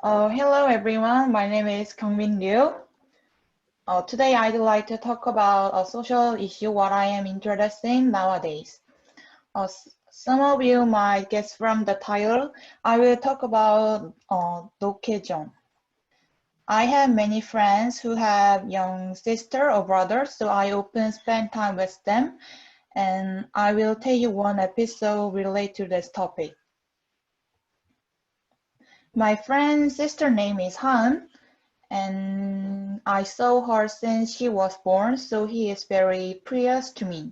Hello everyone, my name is Kyungbin Liu. Today I'd like to talk about a social issue what I am interested in nowadays. Some of you might guess from the title, I will talk about Dokkaejeon. I have many friends who have young sister or brother, so I often spend time with them, and I will tell you one episode related to this topic. My friend's sister name is Han, and I saw her since she was born, so he is very precious to me.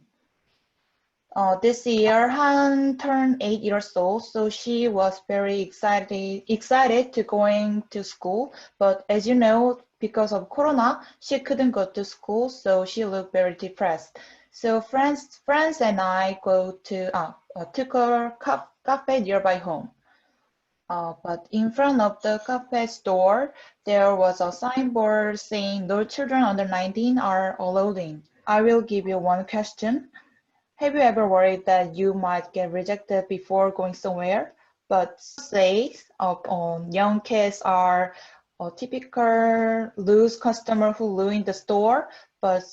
This year, Han turned 8 years old, so she was very excited to going to school. But as you know, because of Corona, she couldn't go to school, so she looked very depressed. So friends and I go to took her cafe nearby home. But in front of the cafe store, there was a signboard saying no children under 19 are allowed in. I will give you one question. Have you ever worried that you might get rejected before going somewhere? But says young kids are a typical loose customer who ruin the store, but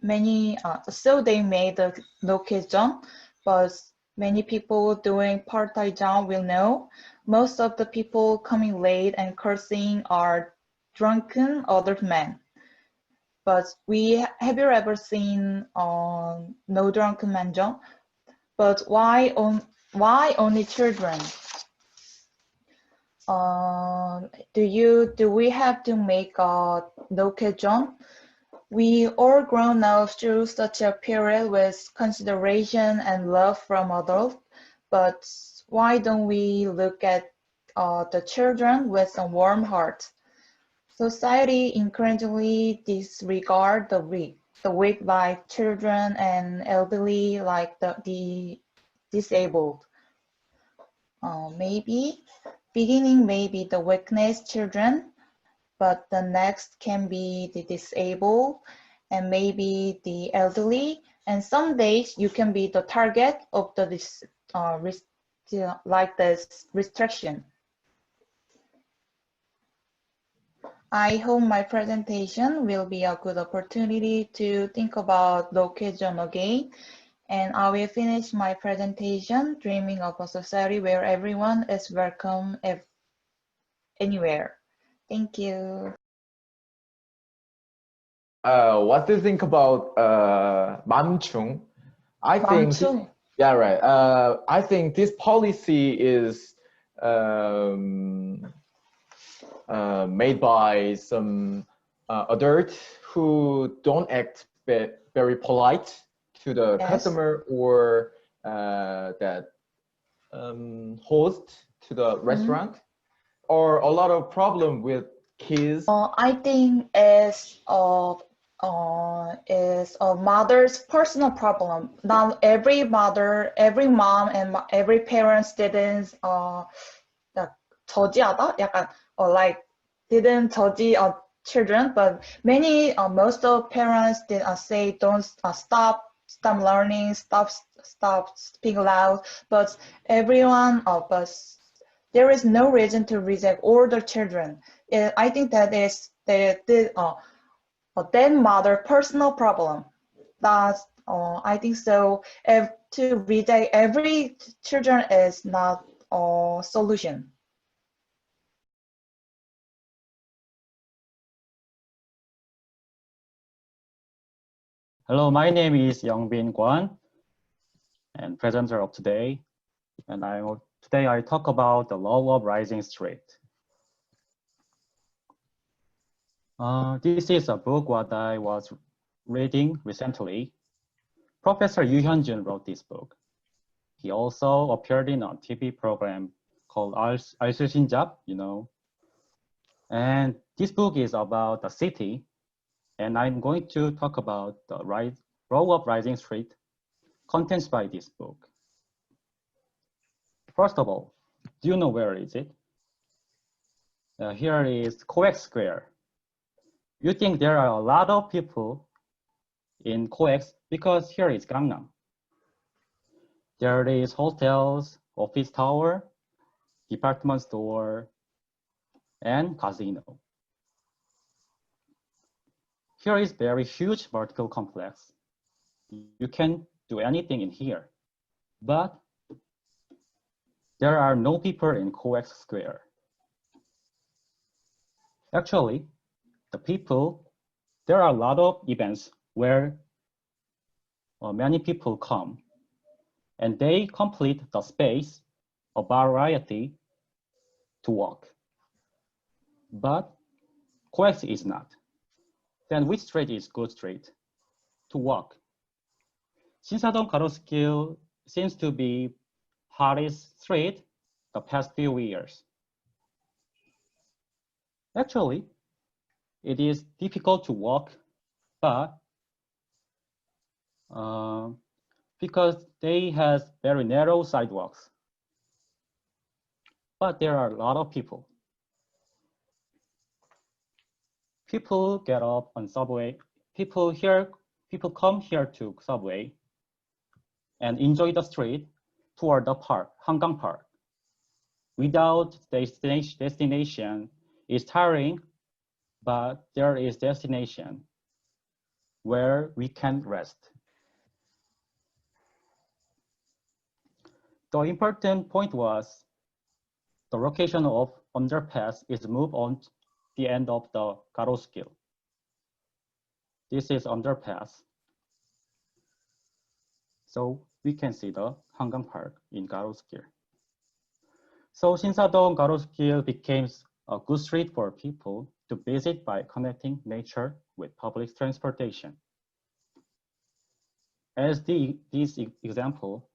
many so they made the no kids jump, but many people doing part-time job will know most of the people coming late and cursing are drunken adult men. But have you ever seen no drunken man jump? But why only children? Do we have to make a no kid jump? We all grown up through such a period with consideration and love from adults, but why don't we look at the children with a warm heart? Society increasingly disregard the weak like children and elderly like the disabled. Maybe beginning may be the weakness children, but the next can be the disabled and maybe the elderly. And some days you can be the target of the this restriction. I hope my presentation will be a good opportunity to think about Dokkaejeon again. And I will finish my presentation dreaming of a society where everyone is welcome anywhere. Thank you. What do you think about Mamchung? I think, yeah, right. I think this policy is made by some adults who don't act very polite to the customer or that host to the restaurant, or a lot of problem with kids. I think is a mother's personal problem. Not every mother, every mom, and every parent didn't 저지하다, 약간 like didn't 저지 children, but many most of parents did say don't stop learning, stop speaking loud. But everyone but there is no reason to reject all the children. I think that is their mother personal problem. That's I think so. To reject every children is not a solution. Hello, my name is Youngbin Kwon, and presenter of today. And today I talk about the law of rising street. This is a book what I was reading recently. Professor Yu Hyunjun wrote this book. He also appeared in a TV program called 알쓸신잡, you know. And this book is about the city. And I'm going to talk about the Law of Rising Street, contents by this book. First of all, do you know where is it? Here is COEX Square. You think there are a lot of people in COEX because here is Gangnam. There is hotels, office tower, department store, and casino. Here is very huge vertical complex. You can do anything in here, but there are no people in COEX Square. Actually, there are a lot of events where many people come, and they complete the space, a variety to walk. But COEX is not. Then which street is good street to walk? 신사동 가로수길 seems to be hottest street the past few years. Actually, it is difficult to walk, but because they has very narrow sidewalks. But there are a lot of people. People get up on subway. People come here to subway and enjoy the street toward the park, Hangang Park. Without destination is tiring, but there is destination where we can rest. The important point was the location of underpass is moved on the end of the 가로수길. This is underpass. So we can see the Hangang Park in 가로수길. So 신사동 가로수길 became a good street for people to visit by connecting nature with public transportation. As this example,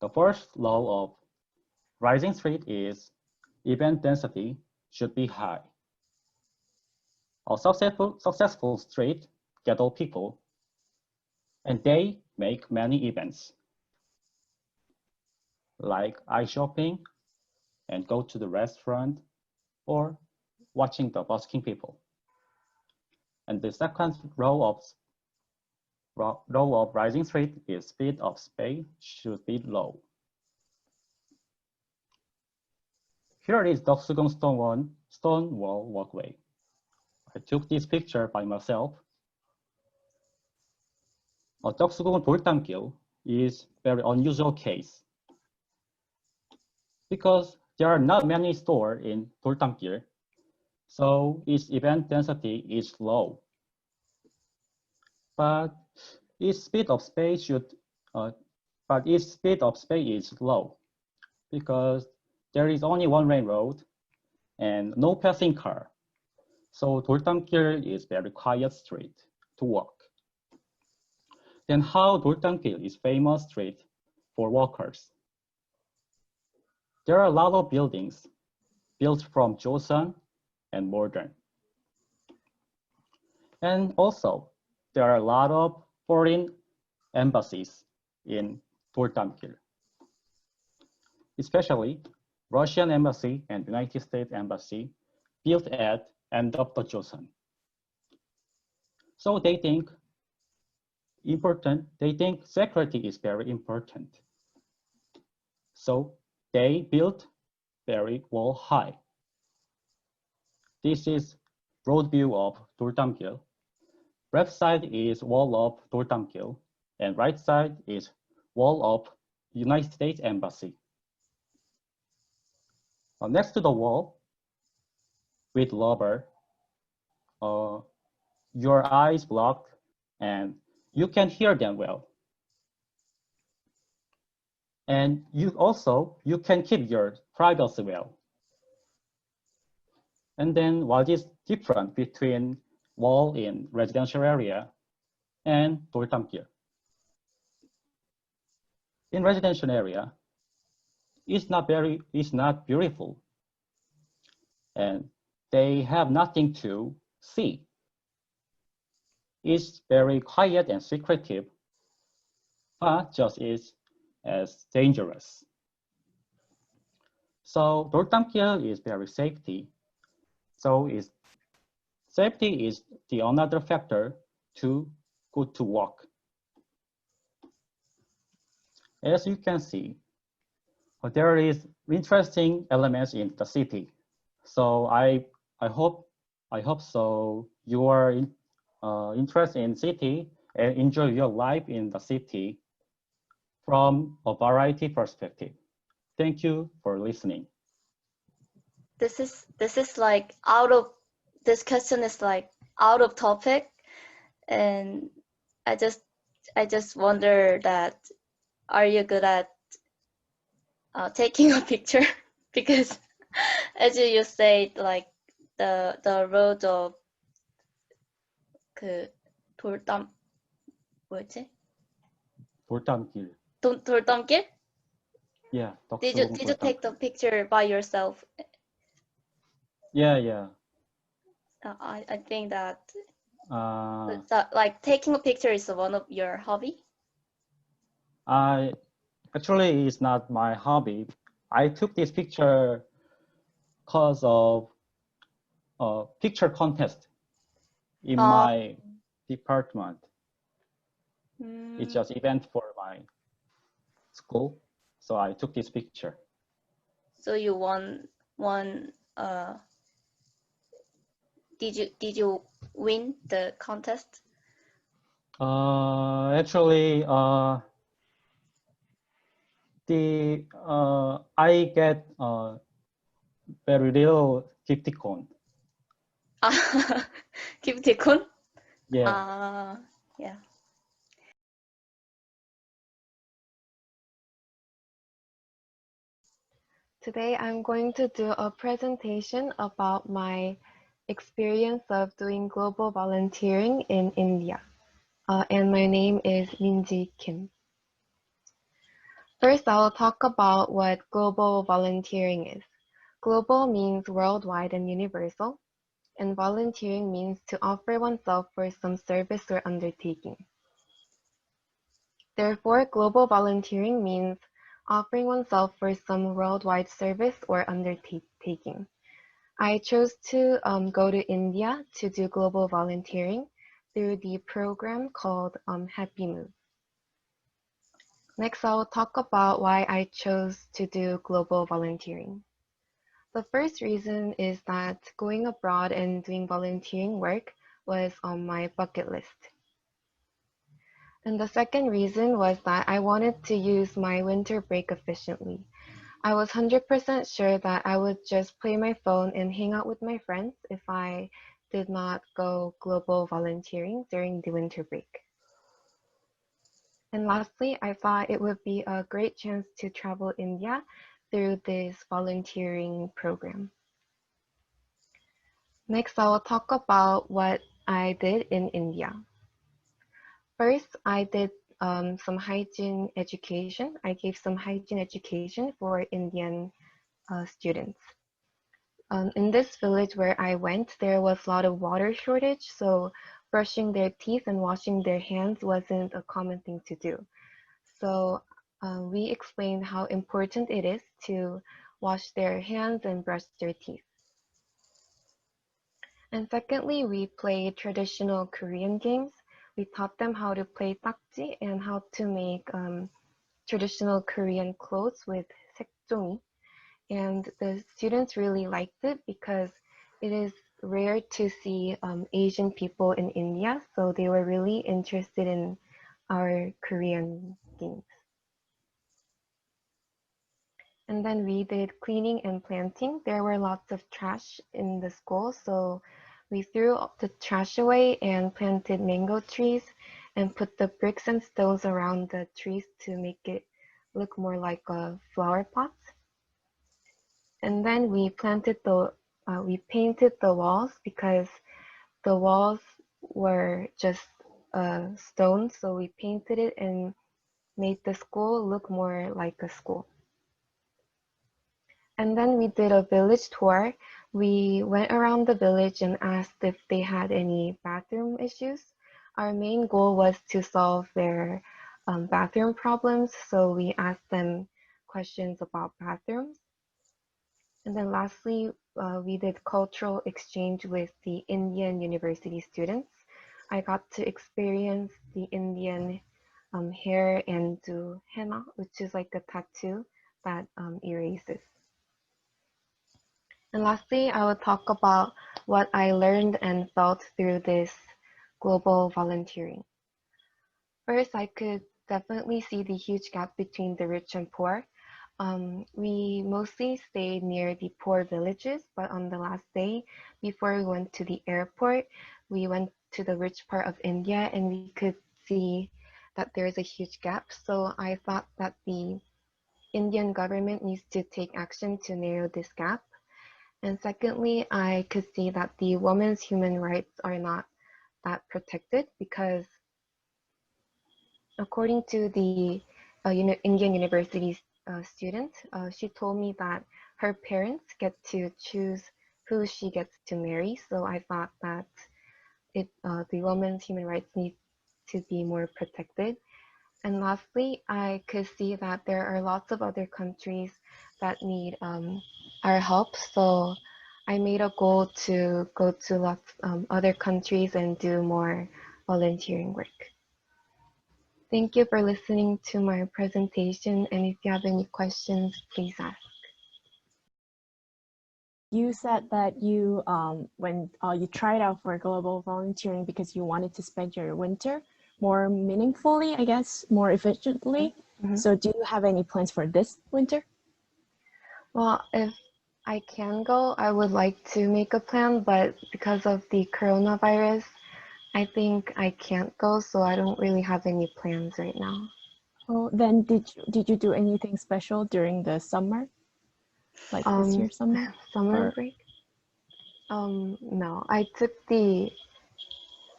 the first law of rising street is event density should be high. A successful street gather people, and they make many events, like eye shopping and go to the restaurant or watching the busking people. And the second law of rising street is speed of space should be low. Here is 덕수궁 stone wall walkway. I took this picture by myself. 덕수궁 돌담길 is very unusual case because there are not many stores in 돌담길, so its event density is low. But its speed of space is low because there is only one lane road and no passing car. So 돌담길 is very quiet street to walk. Then how 돌담길 is famous street for walkers? There are a lot of buildings built from Joseon and modern. And also, there are a lot of foreign embassies in 돌담길, especially Russian embassy and United States embassy built at end of the Joseon. So they think security is very important. So they built very wall high. This is road view of 돌담길. Left side is wall of 돌담길, and right side is wall of United States Embassy. Next to the wall, with rubber, your eyes blocked, and you can hear them well. And you can keep your privacy well. And then what is different between wall in residential area and 돌담길? In residential area, it's not beautiful, and they have nothing to see. It's very quiet and secretive, but just is as dangerous. So 돌담길 is very safety. So safety is the another factor to good to walk. As you can see, there is interesting elements in the city. So I hope so you are interested in city and enjoy your life in the city from a variety perspective. Thank you for listening. This is like this question is like out of topic, and I just wonder that, are you good at taking a picture? Because as you say, like the road of 그 돌담 뭐였지? 돌담길. 돌담길? Yeah. Did you take the picture by yourself? Yeah. I think that like taking a picture is one of your hobby. Actually, it's not my hobby. I took this picture because of a picture contest in my department. It's just event for my school, so I took this picture. So you won. Did you win the contest? Actually, I get very little gift-con. Gift-con? Yeah. Yeah. Today I'm going to do a presentation about my experience of doing global volunteering in India. And my name is Minji Kim. First, I'll talk about what global volunteering is. Global means worldwide and universal, and volunteering means to offer oneself for some service or undertaking. Therefore, global volunteering means offering oneself for some worldwide service or undertaking. I chose to go to India to do global volunteering through the program called Happy Move. Next, I'll talk about why I chose to do global volunteering. The first reason is that going abroad and doing volunteering work was on my bucket list. And the second reason was that I wanted to use my winter break efficiently. I was 100% sure that I would just play my phone and hang out with my friends if I did not go global volunteering during the winter break. And lastly, I thought it would be a great chance to travel India through this volunteering program. Next, I will talk about what I did in India. First, I did some hygiene education. I gave some hygiene education for Indian students. In this village where I went, there was a lot of water shortage, so brushing their teeth and washing their hands wasn't a common thing to do. So we explained how important it is to wash their hands and brush their teeth. And secondly, we played traditional Korean games. We taught them how to play takji and how to make traditional Korean clothes with sekjongi. And the students really liked it because it is rare to see Asian people in India, so they were really interested in our Korean games. And then we did cleaning and planting. There were lots of trash in the school, so we threw the trash away and planted mango trees and put the bricks and stones around the trees to make it look more like a flower pot. And then we painted the walls because the walls were just stone, so we painted it and made the school look more like a school. And then we did a village tour. We went around the village and asked if they had any bathroom issues. Our main goal was to solve their bathroom problems, so we asked them questions about bathrooms. And then lastly, we did cultural exchange with the Indian university students. I got to experience the Indian hair and do henna, which is like a tattoo that erases. And lastly, I will talk about what I learned and felt through this global volunteering. First, I could definitely see the huge gap between the rich and poor. We mostly stayed near the poor villages, but on the last day, before we went to the airport, we went to the rich part of India and we could see that there is a huge gap. So I thought that the Indian government needs to take action to narrow this gap. And secondly, I could see that the women's human rights are not that protected because according to the Indian University student, she told me that her parents get to choose who she gets to marry. So I thought that the women's human rights need to be more protected. And lastly, I could see that there are lots of other countries that need our help. So I made a goal to go to lots other countries and do more volunteering work. Thank you for listening to my presentation. And if you have any questions, please ask. You said that you when you tried out for global volunteering because you wanted to spend your winter more meaningfully, I guess, more efficiently. Mm-hmm. So do you have any plans for this winter? Well, if I can go, I would like to make a plan, but because of the coronavirus, I think I can't go, so I don't really have any plans right now. Oh, then did you do anything special during the summer? Like this year summer? Summer break? No, I took the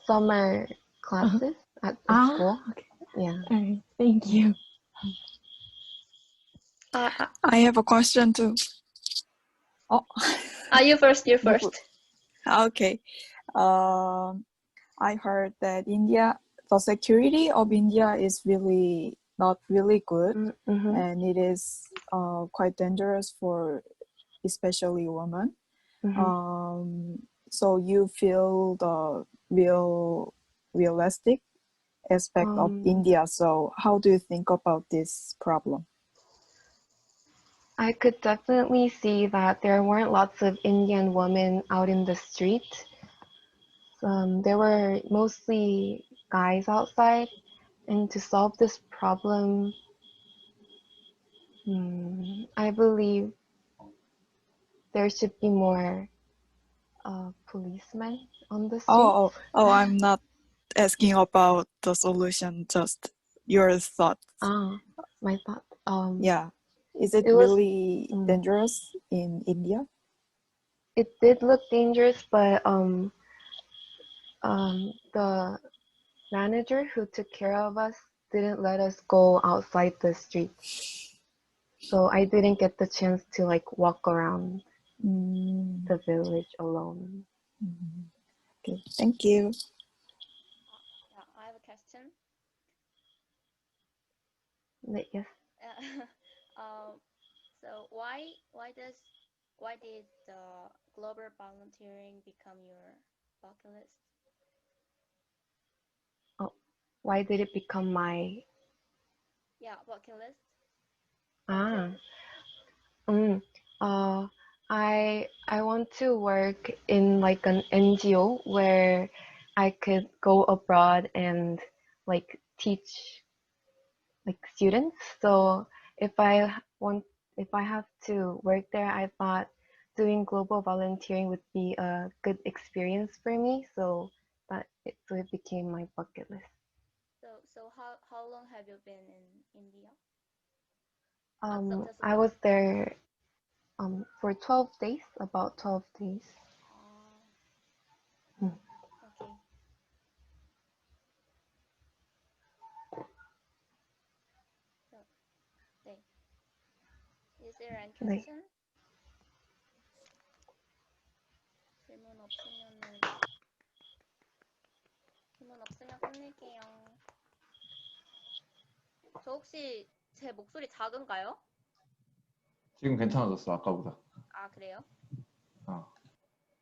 summer classes at the school. Okay. Yeah. All right. Thank you. I have a question too. Oh. You first. You first. Okay. I heard that the security of India is really not really good, and it is quite dangerous for especially women. So you feel the realistic aspect of India. So how do you think about this problem? I could definitely see that there weren't lots of Indian women out in the street. There were mostly guys outside, and to solve this problem, I believe there should be more policemen on the streets. Oh, I'm not asking about the solution, just your thought. My thought. Yeah. Is it really dangerous in India? It did look dangerous, but the manager who took care of us didn't let us go outside the streets. So I didn't get the chance to like walk around the village alone. Okay, thank you. Yeah, I have a question. Yes. So why did the global volunteering become your bucket list? Oh, why did it become my bucket list? I want to work in like an NGO where I could go abroad and like teach like students. So if I have to work there, I thought doing global volunteering would be a good experience for me. So it became my bucket list. So how long have you been in India? I was there for 12 days, about 12 days. Okay. So, 네. Is there any question? 질문 없으면 끝낼게요. 저 혹시 제 목소리 작은가요? 지금 괜찮아졌어, 아까보다. 아, 그래요?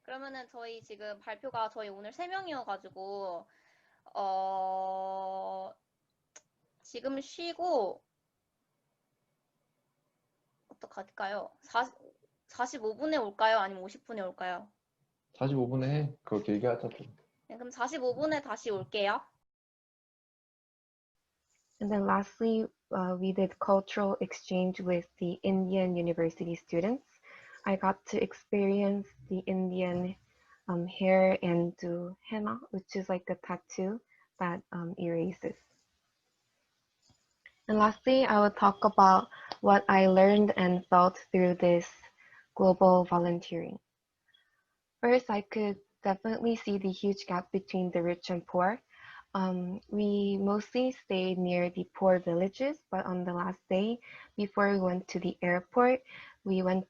그러면은 저희 지금 발표가 저희 오늘 3명이어가지고 지금 쉬고 어떡할까요? 45분에 올까요? 아니면 50분에 올까요? 45분에 해. 그거 길게 하자 좀. 네, 그럼 45분에 다시 올게요. And then lastly, we did cultural exchange with the Indian university students. I got to experience the Indian hair and do henna, which is like a tattoo that erases. And lastly, I will talk about what I learned and felt through this global volunteering. First, I could definitely see the huge gap between the rich and poor. We mostly stayed near the poor villages, but on the last day, before we went to the airport, we went